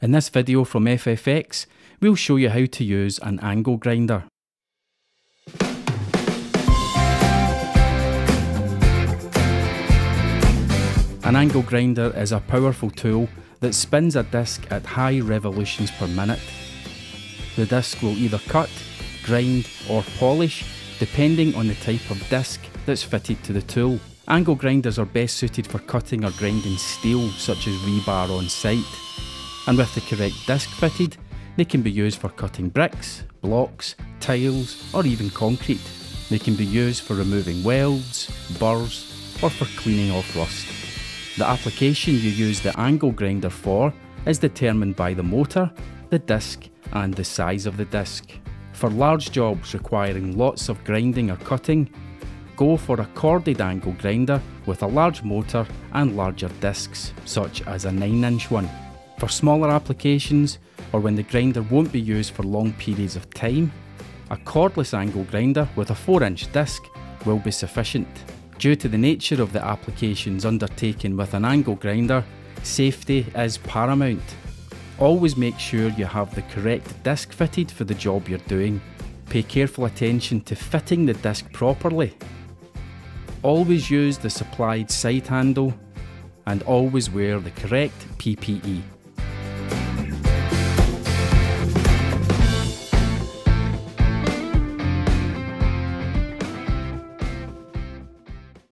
In this video from FFX, we'll show you how to use an angle grinder. An angle grinder is a powerful tool that spins a disc at high revolutions per minute. The disc will either cut, grind or polish depending on the type of disc that's fitted to the tool. Angle grinders are best suited for cutting or grinding steel such as rebar on site. And with the correct disc fitted, they can be used for cutting bricks, blocks, tiles or even concrete. They can be used for removing welds, burrs or for cleaning off rust. The application you use the angle grinder for is determined by the motor, the disc and the size of the disc. For large jobs requiring lots of grinding or cutting, go for a corded angle grinder with a large motor and larger discs, such as a 9-inch one. For smaller applications, or when the grinder won't be used for long periods of time, a cordless angle grinder with a 4-inch disc will be sufficient. Due to the nature of the applications undertaken with an angle grinder, safety is paramount. Always make sure you have the correct disc fitted for the job you're doing. Pay careful attention to fitting the disc properly. Always use the supplied side handle and always wear the correct PPE.